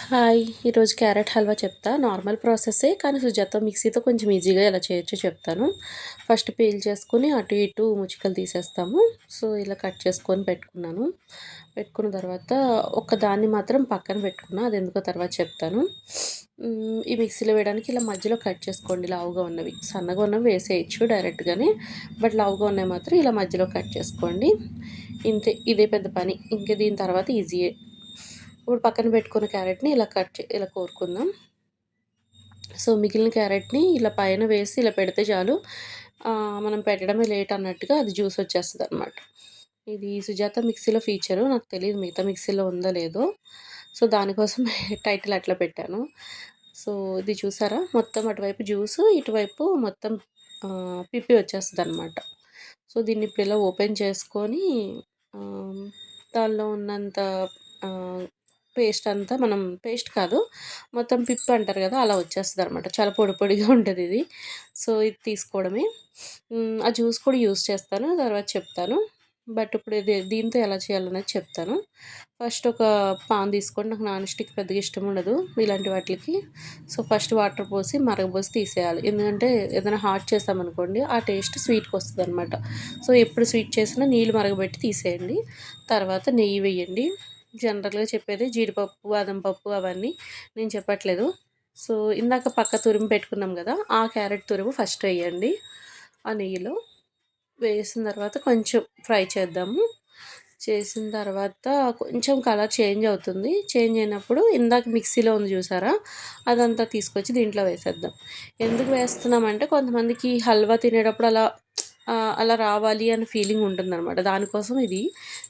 Hi! ఈరోజు carrot halwa చెప్తా. Normal ప్రాసెసే కానీ సుజాత మిక్సీతో కొంచెం ఈజీగా ఎలా చేయొచ్చో చెప్తాను. ఫస్ట్ పీల్ చేసుకొని అటు ఇటు ముచ్చికలు తీసేస్తాము. సో, ఇలా కట్ చేసుకొని పెట్టుకున్నాను. పెట్టుకున్న తర్వాత దాన్ని మాత్రం పక్కన పెట్టుకున్నా. అది ఎందుకో తర్వాత చెప్తాను. ఈ మిక్సీలో వేయడానికి ఇలా మధ్యలో కట్ చేసుకోండి లావుగా ఉన్నవి. సన్నగా ఉన్నవి వేసేయచ్చు డైరెక్ట్‌గానే. బట్ లావుగా ఉన్నవి మాత్రం ఇలా మధ్యలో కట్ చేసుకోండి. ఇంతే, ఇదే పెద్ద పని. ఇంక దీని తర్వాత ఈజీయే. ఇప్పుడు పక్కన పెట్టుకున్న క్యారెట్ని ఇలా కోరుకుందాం. సో, మిగిలిన క్యారెట్ని ఇలా పైన వేసి ఇలా పెడితే చాలు. మనం పెట్టడమే లేట్ అన్నట్టుగా అది జ్యూస్ వచ్చేస్తుంది అనమాట. ఇది సుజాత మిక్సీలో ఫీచరు. నాకు తెలియదు మిగతా మిక్సీలో ఉందో లేదో. సో, దానికోసం టైటిల్ అట్లా పెట్టాను. సో, ఇది చూసారా, మొత్తం అటువైపు జ్యూసు, ఇటువైపు మొత్తం పిప్పి వచ్చేస్తుంది అనమాట. సో, దీన్ని ఇప్పుడు ఇలా ఓపెన్ చేసుకొని దానిలో ఉన్నంత పేస్ట్ అంతా, మనం పేస్ట్ కాదు, మొత్తం పిప్ అంటారు కదా, అలా వచ్చేస్తుందనమాట. చాలా పొడి పొడిగా ఉంటుంది ఇది. సో, ఇది తీసుకోవడమే. ఆ జ్యూస్ కూడా యూస్ చేస్తాను, తర్వాత చెప్తాను. బట్ ఇప్పుడు దీంతో ఎలా చేయాలనేది చెప్తాను. ఫస్ట్ ఒక పాన్ తీసుకోండి. నాకు నాన్ స్టిక్ పెద్దగా ఇష్టం ఉండదు ఇలాంటి వాటికి. సో, ఫస్ట్ వాటర్ పోసి మరగబోసి తీసేయాలి. ఎందుకంటే ఏదైనా హాట్ చేసామనుకోండి ఆ టేస్ట్ స్వీట్కి వస్తుంది అనమాట. సో, ఎప్పుడు స్వీట్ చేసినా నీళ్ళు మరగబెట్టి తీసేయండి. తర్వాత నెయ్యి వేయండి. జనరల్‌గా చెప్పేది జీడిపప్పు, బాదం పప్పు అవన్నీ నేను చెప్పట్లేదు. సో, ఇందాక పక్క తురిమి పెట్టుకున్నాం కదా, ఆ క్యారెట్ తురుము ఫస్ట్ వేయండి ఆ నెయ్యిలో. వేసిన తర్వాత కొంచెం ఫ్రై చేద్దాము. చేసిన తర్వాత కొంచెం కలర్ చేంజ్ అవుతుంది. చేంజ్ అయినప్పుడు ఇందాక మిక్సీలో ఉంది చూసారా, అదంతా తీసుకొచ్చి దీంట్లో వేసేద్దాం. ఎందుకు వేస్తున్నామంటే కొంతమందికి హల్వా తినేటప్పుడు అలా రావాలి అని ఫీలింగ్ ఉంటుందన్నమాట. దానికోసం ఇది.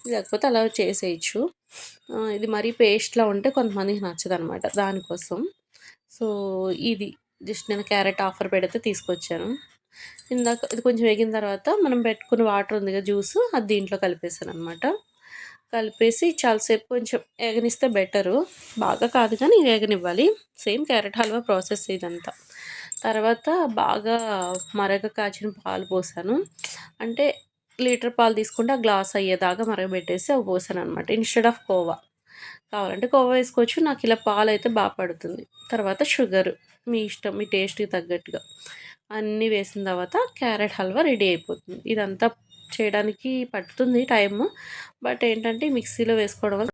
లేకపోతే అలా చేసేయచ్చు. ఇది మరీ పేస్ట్‌లా ఉంటే కొంతమందికి నచ్చదనమాట, దానికోసం. సో, ఇది జస్ట్ నేను క్యారెట్ ఆఫర్ పెడితే తీసుకొచ్చాను. ఇందాక ఇది కొంచెం వేగిన తర్వాత మనం పెట్టుకున్న వాటర్ ఉంది కదా, జ్యూసు, అది దీంట్లో కలిపేసాననమాట. కలిపేసి చాలాసేపు కొంచెం ఏగనిస్తే బెటరు. బాగా కాదు కానీ ఏగనివ్వాలి. సేమ్ క్యారెట్ హల్వా ప్రాసెస్ ఇదంతా. తర్వాత బాగా కాచిన పాలు పోసాను. అంటే లీటర్ పాలు తీసుకుంటే ఆ గ్లాస్ అయ్యేదాకా మరగబెట్టేసి అవి పోసాననమాట. Instead of khoa. కావాలంటే కోవా వేసుకోవచ్చు. నాకు ఇలా పాలైతే బాగా పడుతుంది. తర్వాత షుగరు మీ ఇష్టం, మీ టేస్ట్‌కి తగ్గట్టుగా. అన్నీ వేసిన తర్వాత క్యారెట్ హల్వా రెడీ అయిపోతుంది. ఇదంతా చేయడానికి పడుతుంది టైము. బట్ ఏంటంటే మిక్సీలో వేసుకోవడం వల్ల